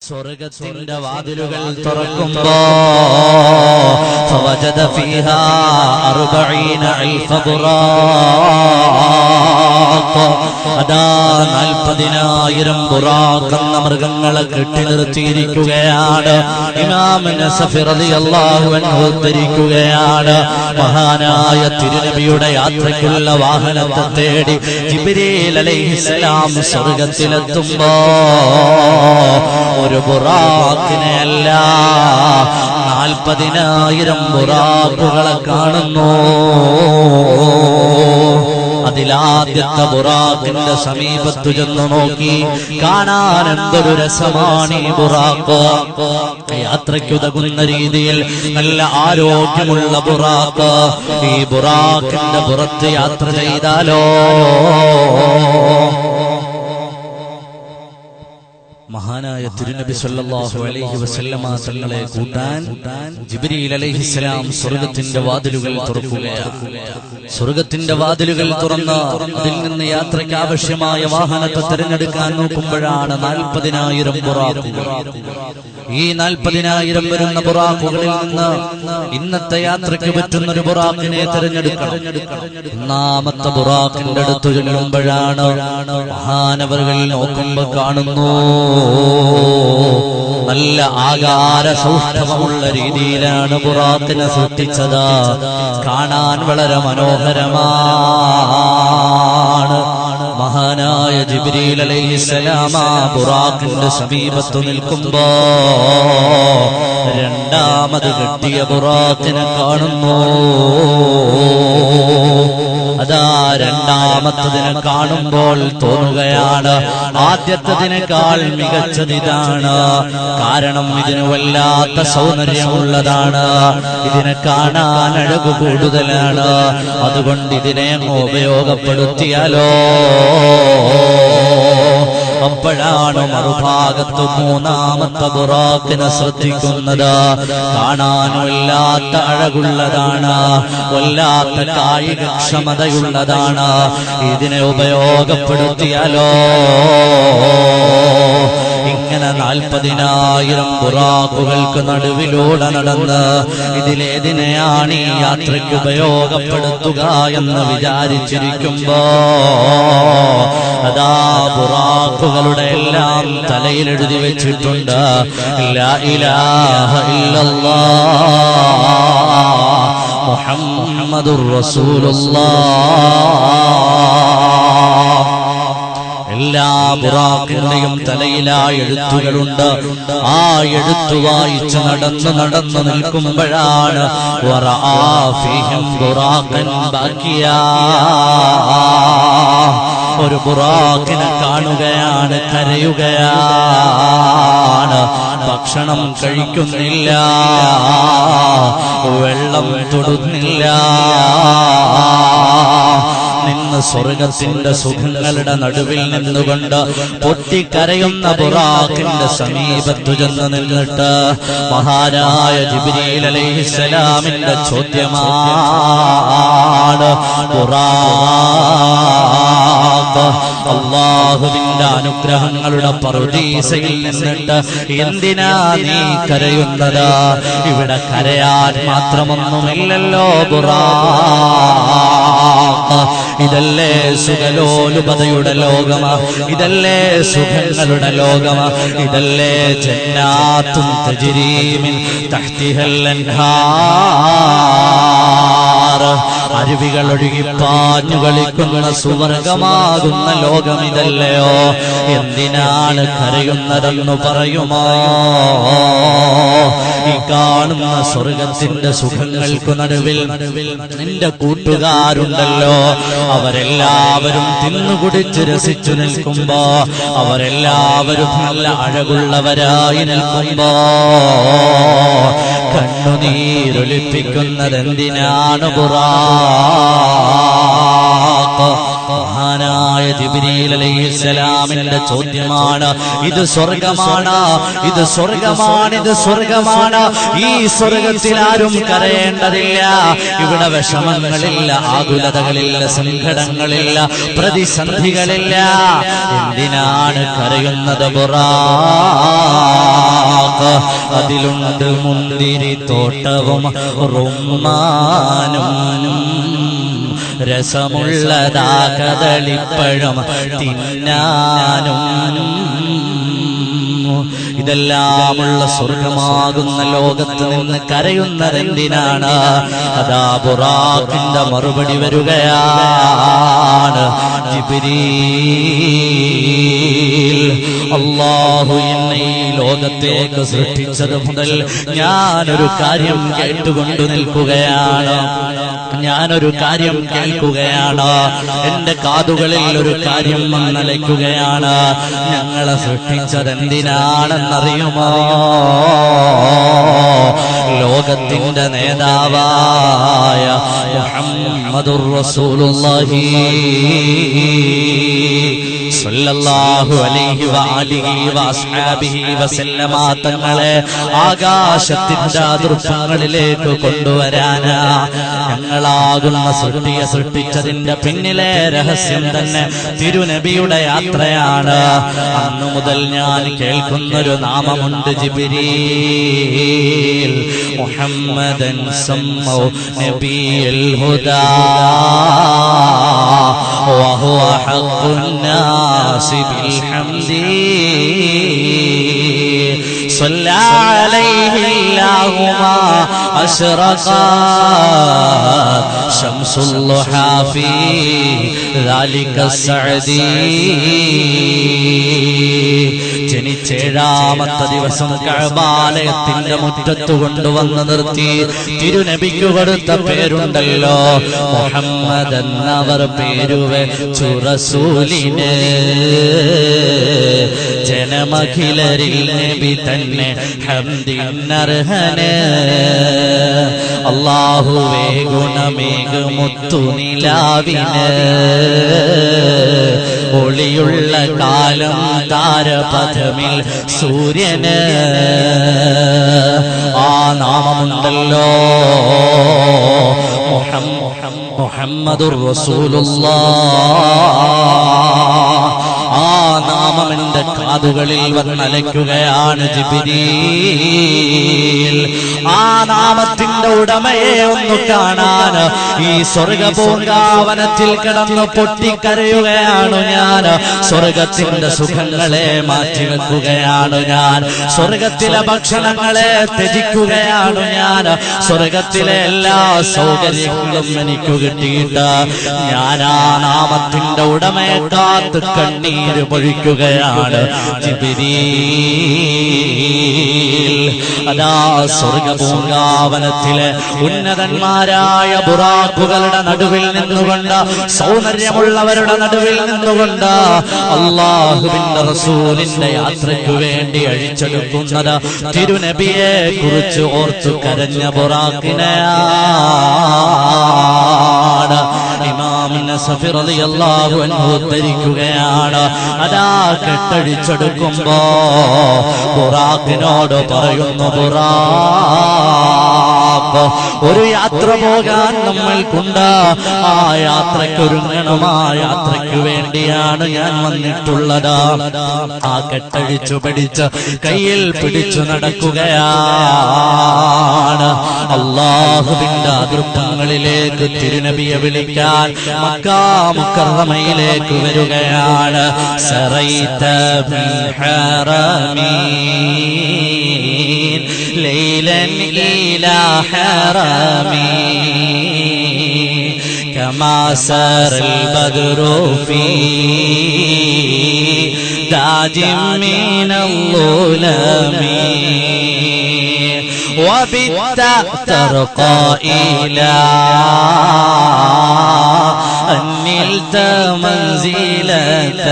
സ്വർഗ്ഗത്തിന്റെ വാതിലുകൾ തുറക്കുമ്പോ ഫവജദ ഫീഹാ 40,000 ബുറാഖ്. അതാ 40,000 ബുറാഖ് എന്ന മൃഗങ്ങളെ കെട്ടി നിർത്തിയിരിക്കുകയാണ്. ഇമാം നസഫി റളിയല്ലാഹു അൻഹു ഉദ്ധരിക്കുകയാണ്, മഹാനായ തിരുനബിയുടെ യാത്രയ്ക്കുള്ള വാഹനത്തെ തേടി ജിബ്രീൽ അലൈഹിസ്സലാം സ്വർഗ്ഗത്തിലെത്തുമ്പോ ഒരു ബുറാഖിനെ അല്ല 40,000 ബുറാഖുകളെ കാണുന്നു. അതിലാദ്യത്തെ ബുറാഖിന്റെ സമീപത്തു ചെന്ന് നോക്കി, കാണാൻ എന്തൊരു രസമാണ് ഈ ബുറാഖ്. യാത്രയ്ക്കുതകുന്ന രീതിയിൽ നല്ല ആരോഗ്യമുള്ള ബുറാഖ്. ഈ ബുറാഖിന്റെ പുറത്ത് യാത്ര ചെയ്താലോ മഹാനായ തിരുനബി സല്ലല്ലാഹു അലൈഹി വസല്ലമ തങ്ങളെ കൂട്ടാൻ ജിബ്രീൽ അലൈഹിസ്സലാം സ്വർഗ്ഗത്തിന്റെ വാതിലുകൾ തുറക്കുകയാണ്. സ്വർഗ്ഗത്തിന്റെ വാതിലുകൾ തുറന്ന് അതിൽ നിന്ന് യാത്രയ്ക്ക് ആവശ്യമായ വാഹനത്തെ തിരഞ്ഞെടുക്കാൻ നോക്കുമ്പോഴാണ് 40,000 ബുറാഖുകൾ. ഈ 40,000 വരുന്ന ബുറാഖുകളിൽ നിന്ന് ഇന്നത്തെ യാത്രയ്ക്ക് പറ്റുന്ന ഒരു ബുറാഖിനെ തിരഞ്ഞെടുക്കണം. ഒന്നാമത്തെ ബുറാഖിന്റെ അടുത്ത് ചെല്ലുമ്പോഴാണ് മഹാനവറുകൾ നോക്കുമ്പോൾ കാണുന്നു നല്ല ആകാര സൗഷ്ഠവമുള്ള രീതിയിലാണ് ബുറാഖിനെ സൃഷ്ടിച്ചത്. കാണാൻ വളരെ മനോഹരമാണ്. മഹാനായ ജിബ്രീൽ അലൈഹിസ്സലാം ബുറാഖിന്റെ സമീപത്തു നിൽക്കുമ്പോ രണ്ടാമത് കെട്ടിയ ബുറാഖിനെ കാണുന്നു. അതാ രണ്ടാമത്തതിനെ കാണുമ്പോൾ തോന്നുകയാണ് ആദ്യത്തതിനേക്കാൾ മികച്ചതിതാണ്. കാരണം ഇതിന് വല്ലാത്ത സൗന്ദര്യമുള്ളതാണ്, ഇതിനെ കാണാൻ അഴകു കൂടുതലാണ്. അതുകൊണ്ട് ഇതിനെ ഉപയോഗപ്പെടുത്തിയാലോ. അപ്പോഴാണ് മറുഭാഗത്ത് മൂന്നാമത്തെ ബുറാഖിനെ ശ്രദ്ധിക്കുന്നത്. കാണാൻ വല്ലാത്ത അഴകുള്ളതാണ്, വല്ലാത്ത കായികക്ഷമതയുള്ളതാണ്. ഇതിനെ ഉപയോഗപ്പെടുത്തിയാലോ. ഇങ്ങനെ 40,000 ബുറാഖുകൾക്ക് നടുവിലൂടെ നടന്ന് ഇതിലേതിനെയാണ് ഈ യാത്രയ്ക്ക് ഉപയോഗപ്പെടുത്തുക എന്ന് വിചാരിച്ചിരിക്കുമ്പോ അതാ ബുറാഖുകളുടെ എല്ലാം തലയിൽ എഴുതി വെച്ചിട്ടുണ്ട്, ലാ ഇലാഹ ഇല്ലല്ലാഹ് മുഹമ്മദുർ റസൂലുള്ളാഹ്. എല്ലാ ബുറാഖിന്റെയും തലയിലായി എഴുത്തുകളുണ്ട്. ആ എഴുത്തു വായിച്ച് നടന്നു നിൽക്കുമ്പോഴാണ് ഒരു ബുറാഖിനെ കാണുകയാണ്, കരയുകയാണ്. ഭക്ഷണം കഴിക്കുന്നില്ല, വെള്ളം തൊടുന്നില്ല. നിന്ന് സ്വർഗത്തിന്റെ സുഖങ്ങളുടെ നടുവിൽ നിന്നുകൊണ്ട് പൊട്ടിക്കരയുന്ന ബുറാഖിന്റെ സമീപത്തു ചെന്ന് നിന്നിട്ട് മഹാനായ ജിബ്രീൽ അലൈഹിസ്സലാമിന്റെ ചോദ്യമാണ്, ബുറാഖ് അല്ലാഹുവിന്റെ അനുഗ്രഹങ്ങളുടെ പറുദീസയിൽ നിന്നിട്ട് എന്തിനാ നീ കരയുന്നത്? ഇവിടെ കരയാൻ മാത്രമൊന്നുമില്ലല്ലോ ബുറാഖ്. ഇതല്ലേ സുഖലോലുപതയുടെ ലോകമാ, ഇതല്ലേ സുഖങ്ങളുടെ ലോകമാ, ഇതല്ലേ ജന്നാത്തുൻ തജ്രീ മിൻ തഹ്തിഹൽ അൻഹാർ, അരുവികൾ ഒഴുകി പാഞ്ഞു കളിക്കുന്ന സുവർഗമാകുന്ന ലോകം ഇതല്ലയോ? എന്തിനാണ് കരയുന്നതെന്ന് പറയുമോ? ഈ കാണുന്ന സ്വർഗത്തിന്റെ സുഖങ്ങൾക്ക് നടുവിൽ നിന്റെ കൂട്ടുകാരുണ്ടല്ലോ, അവരെല്ലാവരും തിന്നുകുടിച്ച് രസിച്ചു നിൽക്കുമ്പോ, അവരെല്ലാവരും നല്ല അഴകുള്ളവരായി നിൽക്കുമ്പോ കണ്ണുനീരൊലിപ്പിക്കുന്നത് എന്തിനാണ് ബുറാഖ്? മഹാനായ ജിബ്രീൽ അലൈഹിസ്സലാമിന്റെ ചോദ്യമാണ്, ഇത് സ്വർഗമാണ്, ഇത് സ്വർഗമാണ്, ഇത് സ്വർഗമാണ്. ഈ സ്വർഗത്തിൽ ആരും കരയേണ്ടതില്ല. ഇവിടെ വിഷമങ്ങളില്ല, ആകുലതകളില്ല, സങ്കടങ്ങളില്ല, പ്രതിസന്ധികളില്ല. എന്തിനാണ് കരയുന്നത് ബുറാഖ്? അതിലുണ്ട് മുന്തിരി തോട്ടവും റുമ്മാനും രസമുള്ളതാ കദളിപ്പഴം തിന്നാനും. ഇതെല്ലാമുള്ള സ്വർഗമാകുന്ന ലോകത്ത് നിന്ന് കരയുന്നതെന്തിനാണ്? അതാ ബുറാഖിന്റെ മറുപടി വരികയാണ്. ജിബ്രീൽ, അല്ലാഹു എന്നെ ഈ ലോകത്തേക്ക് സൃഷ്ടിച്ചത് മുതൽ ഞാനൊരു കാര്യം കേട്ടുകൊണ്ടു നിൽക്കുകയാണ്, ഞാനൊരു കാര്യം കേൾക്കുകയാണ്, എന്റെ കാതുകളിൽ ഒരു കാര്യം വന്നലയ്ക്കുകയാണ്. ഞങ്ങളെ സൃഷ്ടിച്ചത് എന്തിനാണെന്നറിയുമോ? ലോകത്തിന്റെ നേതാവായ മുഹമ്മദുർ റസൂലുള്ളാഹി സ്വല്ലല്ലാഹു അലൈഹി വആലിഹി വഅസ്ഹാബിഹി വസല്ലമ തങ്ങളെ ആകാശത്തിന്റെ അതിർപ്പങ്ങളിലേക്ക് കൊണ്ടുവരാനാ ഞങ്ങളാകുന്ന സൃഷ്ടിയെ സൃഷ്ടിച്ചതിന്റെ പിന്നിലെ രഹസ്യം തന്നെ തിരുനബിയുടെ യാത്രയാണ്. അന്നു മുതൽ ഞാൻ കേൾക്കുന്നൊരു നാമമുണ്ട്, ജിബ്രീൽ. മുഹമ്മദൻ സമ്മൗ നബിയുൽ ഹുദാ വഹുവ ഹഖ്ഖുന്നാസ് بالحمد صلى عليه الله ما أشرقت شمس الضحى في ذلك السعد. ജനിച്ചേഴാമത്തെ ദിവസം കഅബാലയത്തിന്റെ മുറ്റത്ത് കൊണ്ടുവന്ന് നിർത്തി തിരുനബിക്ക് കൊടുത്ത പേരുണ്ടല്ലോ മുഹമ്മദ് എന്നവർ പേരു വെച്ചു റസൂലിന്. ജനമഖിലരിൽ നബി തന്നെ ഹംദിനർഹന്. അല്ലാഹുവേ ഗുണമേകുമുത്തു നിലാവിന് ഒളിയുള്ള കാലം താരപഥമിൽ സൂര്യന്. ആ നാമമുണ്ടല്ലോ മുഹമ്മദുർ റസൂലുള്ളാഹ്. ആ നാമം എന്റെ കാതുകളിൽ വന്നലയ്ക്കുകയാണ് ജിബ്രീൽ. ആ നാമത്തിന്റെ ഉടമയെ ഒന്ന് കാണാൻ ഈ സ്വർഗപൂങ്കാവനത്തിൽ കിടന്ന് പൊട്ടിക്കരയുകയാണ് ഞാൻ. സ്വർഗത്തിന്റെ സുഖങ്ങളെ മാറ്റിവെക്കുകയാണ് ഞാൻ. സ്വർഗത്തിലെ ഭക്ഷണങ്ങളെ ത്യജിക്കുകയാണ് ഞാൻ. സ്വർഗത്തിലെ എല്ലാ സൗകര്യങ്ങളും എനിക്ക് കിട്ടിയിട്ട് ഞാൻ ആ നാമത്തിന്റെ ഉടമയെ കാത്ത് കണ്ണീര് പൊഴിക്കുകയാണ് ജിബ്രീൽ. അതാ സ്വർഗപൂങ്കാവനത്തിലെ ഉന്നതന്മാരായ ബുറാഖുകളുടെ നടുവിൽ നിന്നുകൊണ്ട്, സൗന്ദര്യമുള്ളവരുടെ നടുവിൽ നിന്നുകൊണ്ട് അല്ലാഹുവിന്റെ റസൂലിന്റെ യാത്രയ്ക്ക് വേണ്ടി അഴിച്ചെടുക്കുന്നത് തിരുനബിയെ കുറിച്ച് ഓർത്തു കരഞ്ഞ ബുറാഖിനെയാണ്. ഇമാം നസഫി റളിയല്ലാഹു അൻഹു ഉദ്ധരിക്കുകയാണ്. അതാ കെട്ടഴിച്ചെടുക്കുമ്പോ ബുറാഖിനോട് പറയുന്നു, ബുറാഖ്, ഒരു യാത്ര പോകാൻ നമ്മൾക്കുണ്ട്. ആ യാത്രയ്ക്കൊരുങ്ങണം. ആ യാത്രയ്ക്ക് വേണ്ടിയാണ് ഞാൻ വന്നിട്ടുള്ളത്. ആ കെട്ടഴിച്ചു പിടിച്ച് കയ്യിൽ പിടിച്ചു നടക്കുകയാണ്. അല്ലാഹുവിന്റെ അതിർപ്പങ്ങളിലേക്ക് തിരുനബിയെ വിളിക്കാൻ മക്കാ മുക്കറമയിലേക്ക് വരികയാണ്. സറൈത ബിൽ ഹറമീൻ ലൈലൻ ഇലാ ഹറമീൻ കമാ സറൽ ബദ്റു ഫീ ദാജിം മിനൽ ളുലമീ وبت ترقى إلى أن نلت منزلة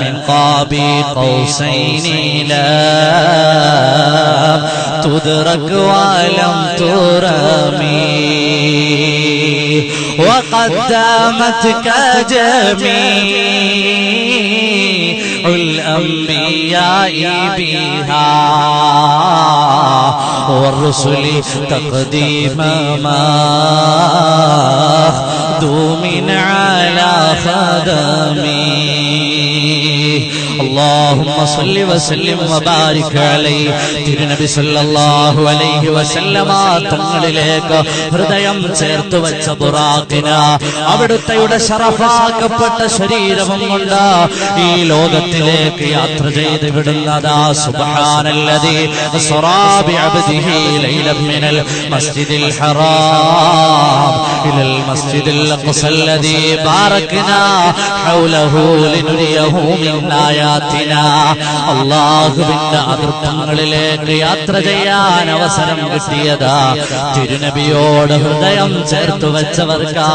من قاب قوسين لا تدرك ولم ترمي وقدمتك جميع الأنبياء بها والرسل تقديم مخدوم على خدمه اللهم صل وسلم وبارك عليه തിരുനബി സല്ലല്ലാഹു അലൈഹി വസല്ലമ തങ്ങളിലേക്ക് ഹൃദയം ചേർത്ത് വെച്ച ബുറാഖിന അവിടുത്തെയുടെ ശറഫാക്കപ്പെട്ട ശരീരവും കൊണ്ട് ഈ ലോകത്തിലേക്ക് യാത്ര ചെയ്ത് വിടുന്നതാ സുബ്ഹാനല്ലദീ സറാ ബിഅബ്ദിഹി ലൈലൻ മിനൽ മസ്ജിദിൽ ഹറാം ഇലൽ മസ്ജിദിൽ അഖ്സല്ലദീ ബാറക്നാ ഹൗലഹു ലിനുരിയഹു മിൻ ആയാതിനാ അല്ലാഹുവിന്റെ അതിർപ്പങ്ങളിലേക്ക് യാത്ര ചെയ്യാൻ അവസരം കിട്ടിയതാ തിരുനബിയോട് ഹൃദയം ചേർത്ത് വെച്ചവർക്കാ.